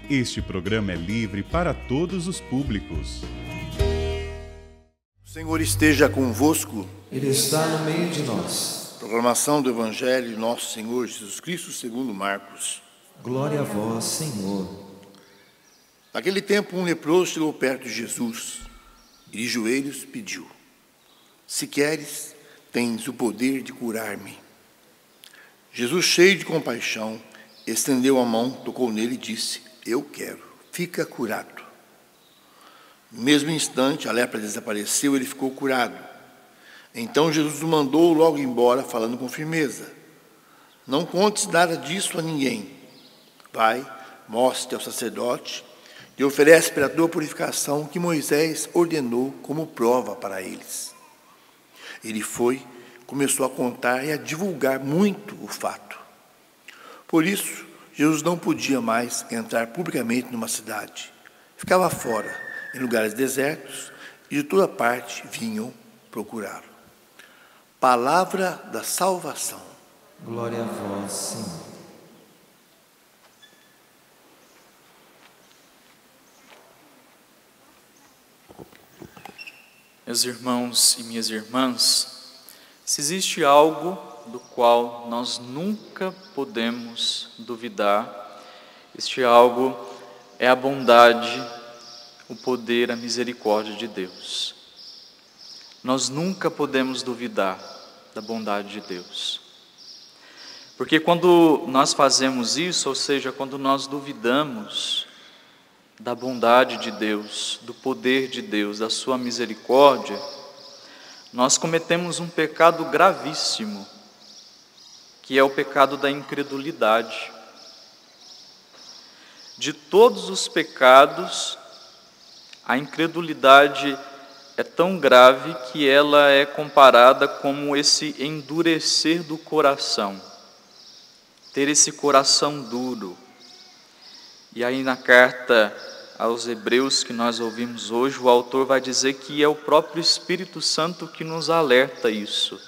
Este programa é livre para todos os públicos. O Senhor esteja convosco. Ele está no meio de nós. Proclamação do Evangelho de Nosso Senhor Jesus Cristo segundo Marcos. Glória a vós, Senhor. Naquele tempo, um leproso chegou perto de Jesus e de joelhos pediu: Se queres, tens o poder de curar-me. Jesus, cheio de compaixão, estendeu a mão, tocou nele e disse: Eu quero, fica curado. No mesmo instante, a lepra desapareceu e ele ficou curado. Então Jesus o mandou logo embora, falando com firmeza: Não contes nada disso a ninguém. Vai, mostre ao sacerdote e oferece pela tua purificação que Moisés ordenou como prova para eles. Ele foi, começou a contar e a divulgar muito o fato. Por isso, Jesus não podia mais entrar publicamente numa cidade. Ficava fora, em lugares desertos, e de toda parte vinham procurá-lo. Palavra da salvação. Glória a vós, Senhor. Meus irmãos e minhas irmãs, se existe algo do qual nós nunca podemos duvidar, este algo é a bondade, o poder, a misericórdia de Deus. Nós nunca podemos duvidar da bondade de Deus. Porque quando nós fazemos isso, ou seja, quando nós duvidamos da bondade de Deus, do poder de Deus, da sua misericórdia, nós cometemos um pecado gravíssimo, que é o pecado da incredulidade. De todos os pecados, a incredulidade é tão grave que ela é comparada como esse endurecer do coração, ter esse coração duro. E aí na carta aos Hebreus que nós ouvimos hoje, o autor vai dizer que é o próprio Espírito Santo que nos alerta isso,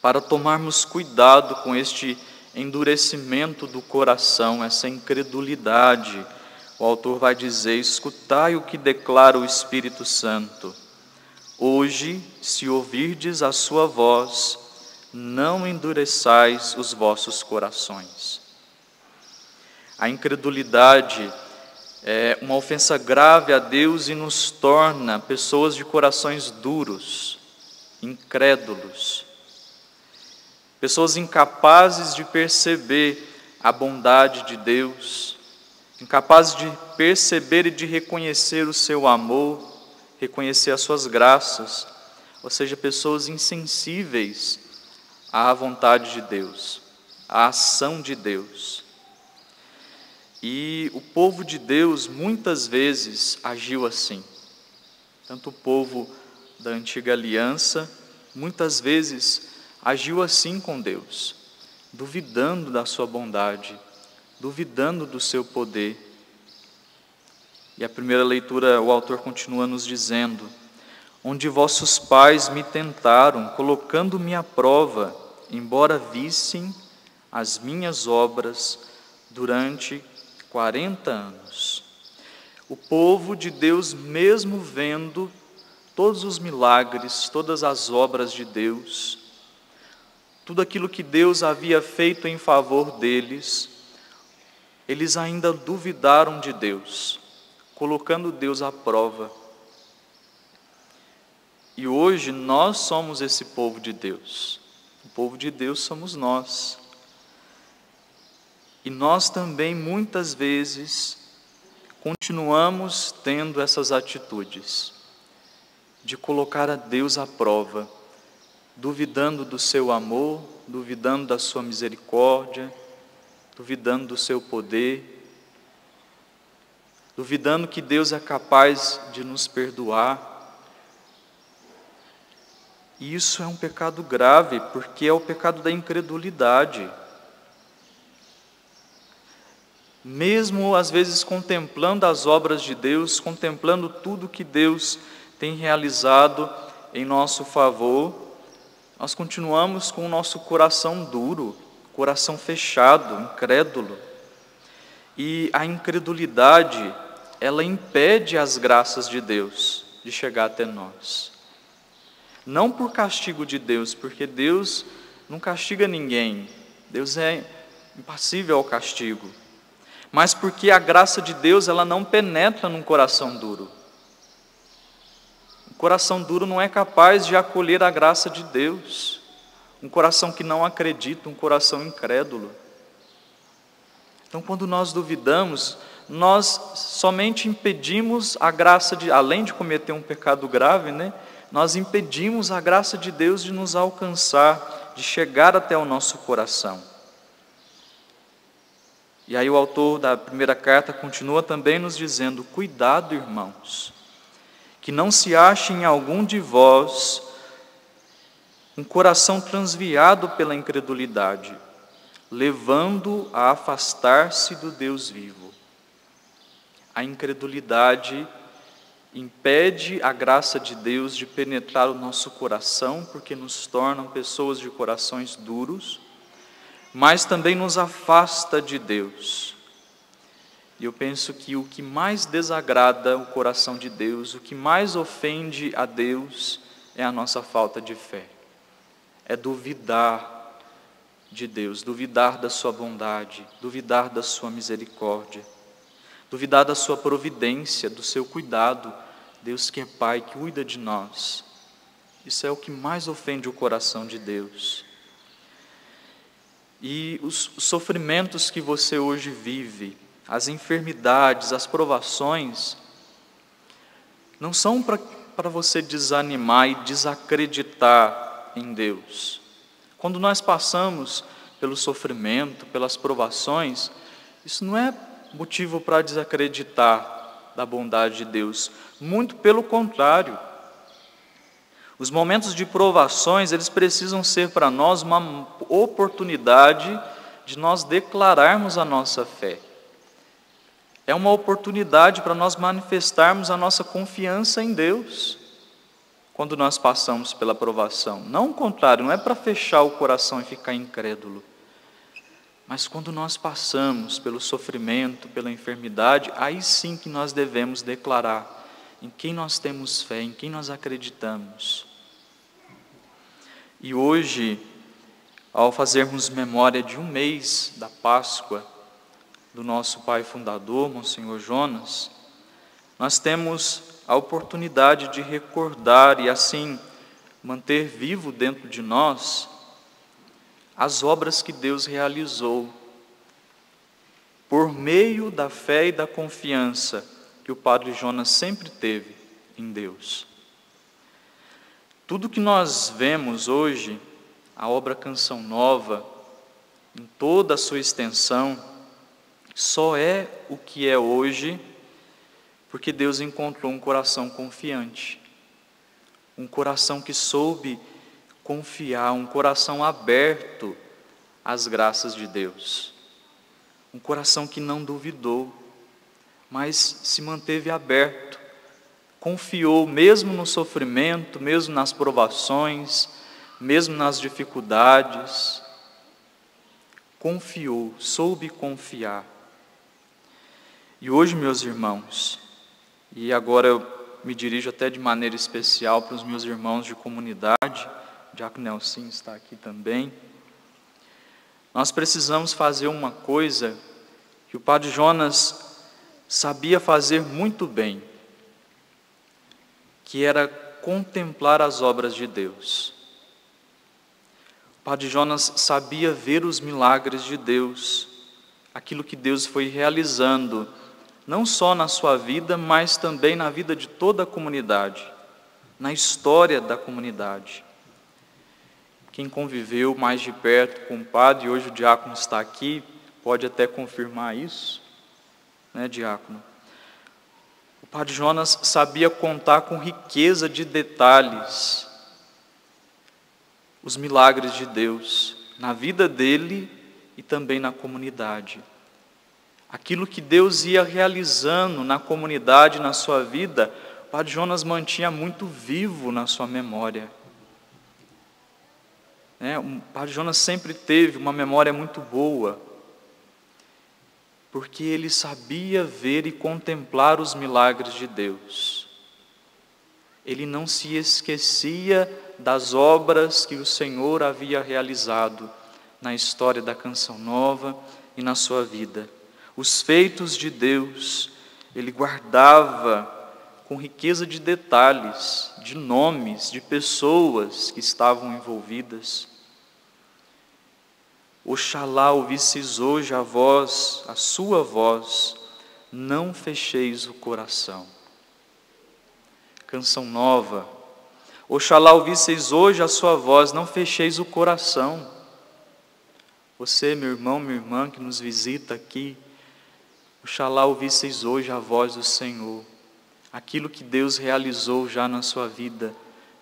para tomarmos cuidado com este endurecimento do coração, essa incredulidade. O autor vai dizer: escutai o que declara o Espírito Santo. Hoje, se ouvirdes a sua voz, não endureçais os vossos corações. A incredulidade é uma ofensa grave a Deus e nos torna pessoas de corações duros, incrédulos, pessoas incapazes de perceber a bondade de Deus, incapazes de perceber e de reconhecer o seu amor, reconhecer as suas graças, ou seja, pessoas insensíveis à vontade de Deus, à ação de Deus. E o povo de Deus muitas vezes agiu assim. Tanto o povo da antiga aliança, muitas vezes agiu assim com Deus, duvidando da sua bondade, duvidando do seu poder. E a primeira leitura, o autor continua nos dizendo: onde vossos pais me tentaram, colocando-me à prova, embora vissem as minhas obras durante 40 anos. O povo de Deus, mesmo vendo todos os milagres, todas as obras de Deus, tudo aquilo que Deus havia feito em favor deles, eles ainda duvidaram de Deus, colocando Deus à prova. E hoje nós somos esse povo de Deus. O povo de Deus somos nós. E nós também, muitas vezes, continuamos tendo essas atitudes de colocar a Deus à prova, duvidando do seu amor, duvidando da sua misericórdia, duvidando do seu poder, duvidando que Deus é capaz de nos perdoar. E isso é um pecado grave, porque é o pecado da incredulidade. Mesmo às vezes contemplando as obras de Deus, contemplando tudo que Deus tem realizado em nosso favor, nós continuamos com o nosso coração duro, coração fechado, incrédulo. E a incredulidade, ela impede as graças de Deus de chegar até nós. Não por castigo de Deus, porque Deus não castiga ninguém. Deus é impassível ao castigo. Mas porque a graça de Deus, ela não penetra num coração duro. Um coração duro não é capaz de acolher a graça de Deus. Um coração que não acredita, um coração incrédulo. Então, quando nós duvidamos, nós somente impedimos a graça de, além de cometer um pecado grave, nós impedimos a graça de Deus de nos alcançar, de chegar até o nosso coração. E aí o autor da primeira carta continua também nos dizendo: cuidado, irmãos, que não se ache em algum de vós um coração transviado pela incredulidade, levando a afastar-se do Deus vivo. A incredulidade impede a graça de Deus de penetrar o nosso coração, porque nos tornam pessoas de corações duros, mas também nos afasta de Deus. E eu penso que o que mais desagrada o coração de Deus, o que mais ofende a Deus, é a nossa falta de fé. É duvidar de Deus, duvidar da sua bondade, duvidar da sua misericórdia, duvidar da sua providência, do seu cuidado. Deus que é Pai, que cuida de nós. Isso é o que mais ofende o coração de Deus. E os sofrimentos que você hoje vive, as enfermidades, as provações, não são para você desanimar e desacreditar em Deus. Quando nós passamos pelo sofrimento, pelas provações, isso não é motivo para desacreditar da bondade de Deus. Muito pelo contrário. Os momentos de provações, eles precisam ser para nós uma oportunidade de nós declararmos a nossa fé. É uma oportunidade para nós manifestarmos a nossa confiança em Deus, quando nós passamos pela provação. Não o contrário, não é para fechar o coração e ficar incrédulo. Mas quando nós passamos pelo sofrimento, pela enfermidade, aí sim que nós devemos declarar em quem nós temos fé, em quem nós acreditamos. E hoje, ao fazermos memória de 1 mês da Páscoa, do nosso pai fundador, Monsenhor Jonas, nós temos a oportunidade de recordar e assim manter vivo dentro de nós as obras que Deus realizou por meio da fé e da confiança que o Padre Jonas sempre teve em Deus. Tudo que nós vemos hoje, a obra Canção Nova, em toda a sua extensão, só é o que é hoje porque Deus encontrou um coração confiante, um coração que soube confiar, um coração aberto às graças de Deus, um coração que não duvidou, mas se manteve aberto, confiou mesmo no sofrimento, mesmo nas provações, mesmo nas dificuldades, confiou, soube confiar. E hoje, meus irmãos, e agora eu me dirijo até de maneira especial para os meus irmãos de comunidade, o Diácono Nelson está aqui também, nós precisamos fazer uma coisa que o Padre Jonas sabia fazer muito bem, que era contemplar as obras de Deus. O Padre Jonas sabia ver os milagres de Deus, aquilo que Deus foi realizando, não só na sua vida, mas também na vida de toda a comunidade, na história da comunidade. Quem conviveu mais de perto com o padre, e hoje o diácono está aqui, pode até confirmar isso, né, diácono? O Padre Jonas sabia contar com riqueza de detalhes os milagres de Deus na vida dele e também na comunidade. Aquilo que Deus ia realizando na comunidade, na sua vida, o Padre Jonas mantinha muito vivo na sua memória. O Padre Jonas sempre teve uma memória muito boa, porque ele sabia ver e contemplar os milagres de Deus. Ele não se esquecia das obras que o Senhor havia realizado na história da Canção Nova e na sua vida. Os feitos de Deus, ele guardava com riqueza de detalhes, de nomes, de pessoas que estavam envolvidas. Oxalá ouvisseis hoje a voz, a sua voz, não fecheis o coração. Canção Nova. Oxalá ouvisseis hoje a sua voz, não fecheis o coração. Você, meu irmão, minha irmã, que nos visita aqui, oxalá ouvisseis hoje a voz do Senhor. Aquilo que Deus realizou já na sua vida,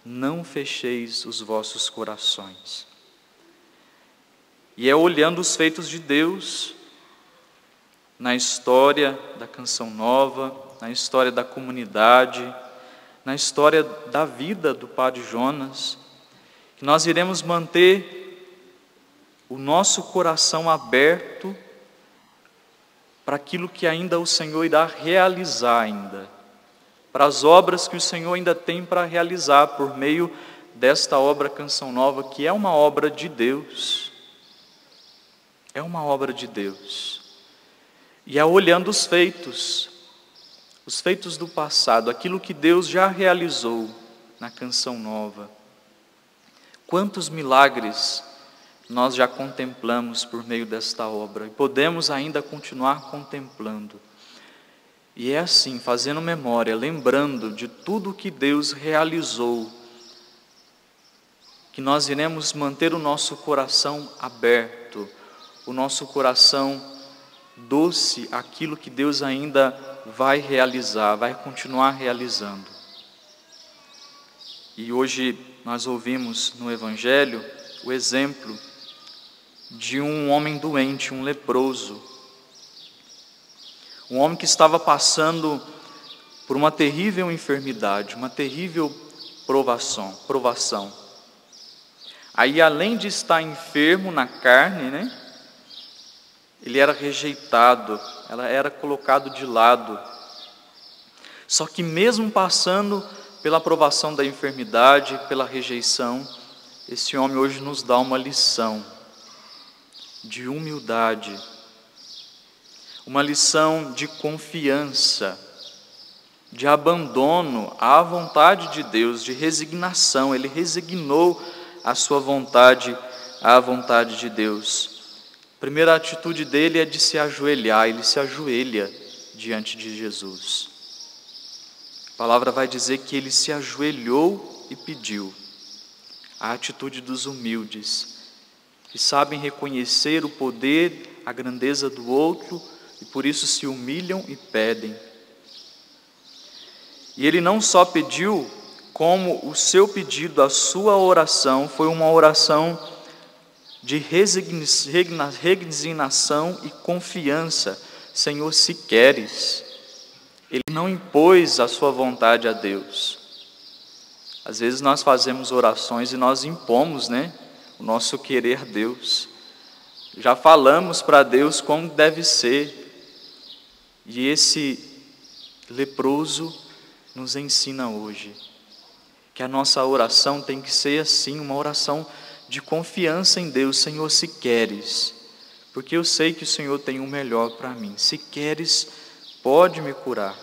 não fecheis os vossos corações. E é olhando os feitos de Deus, na história da Canção Nova, na história da comunidade, na história da vida do Padre Jonas, que nós iremos manter o nosso coração aberto para aquilo que ainda o Senhor irá realizar ainda, para as obras que o Senhor ainda tem para realizar por meio desta obra Canção Nova, que é uma obra de Deus. É uma obra de Deus. E é olhando os feitos do passado, aquilo que Deus já realizou na Canção Nova. Quantos milagres nós já contemplamos por meio desta obra, e podemos ainda continuar contemplando. E é assim, fazendo memória, lembrando de tudo que Deus realizou, que nós iremos manter o nosso coração aberto, o nosso coração doce àquilo que Deus ainda vai realizar, vai continuar realizando. E hoje nós ouvimos no Evangelho o exemplo de um homem doente, um leproso. Um homem que estava passando por uma terrível enfermidade, uma terrível provação. Aí, além de estar enfermo na carne, ele era rejeitado, ela era colocado de lado. Só que mesmo passando pela provação da enfermidade, pela rejeição, esse homem hoje nos dá uma lição de humildade, uma lição de confiança, de abandono à vontade de Deus, de resignação. Ele resignou a sua vontade à vontade de Deus. A primeira atitude dele é de se ajoelhar, ele se ajoelha diante de Jesus. A palavra vai dizer que ele se ajoelhou e pediu. A atitude dos humildes, que sabem reconhecer o poder, a grandeza do outro, e por isso se humilham e pedem. E ele não só pediu, como o seu pedido, a sua oração, foi uma oração de resignação e confiança. Senhor, se queres. Ele não impôs a sua vontade a Deus. Às vezes nós fazemos orações e nós impomos, o nosso querer a Deus. Já falamos para Deus como deve ser. E esse leproso nos ensina hoje que a nossa oração tem que ser assim, uma oração de confiança em Deus. Senhor, se queres, porque eu sei que o Senhor tem o melhor para mim. Se queres, pode me curar.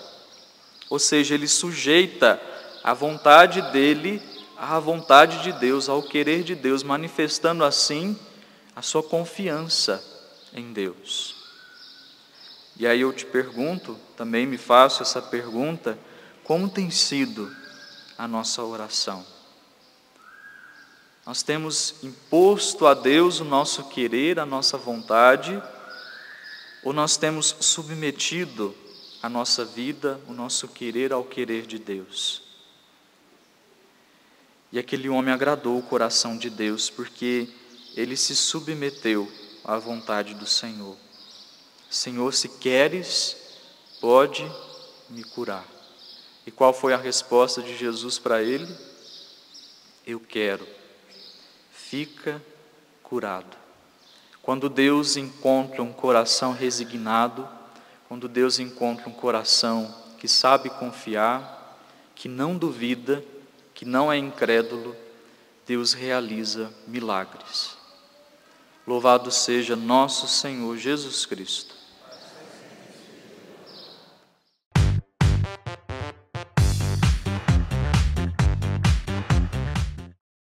Ou seja, ele sujeita a vontade dele à vontade de Deus, ao querer de Deus, manifestando assim a sua confiança em Deus. E aí eu te pergunto, também me faço essa pergunta: como tem sido a nossa oração? Nós temos imposto a Deus o nosso querer, a nossa vontade, ou nós temos submetido a nossa vida, o nosso querer ao querer de Deus? E aquele homem agradou o coração de Deus, porque ele se submeteu à vontade do Senhor. Senhor, se queres, pode me curar. E qual foi a resposta de Jesus para ele? Eu quero. fica curado. Quando Deus encontra um coração resignado, quando Deus encontra um coração que sabe confiar, que não duvida, que não é incrédulo, Deus realiza milagres. Louvado seja nosso Senhor Jesus Cristo.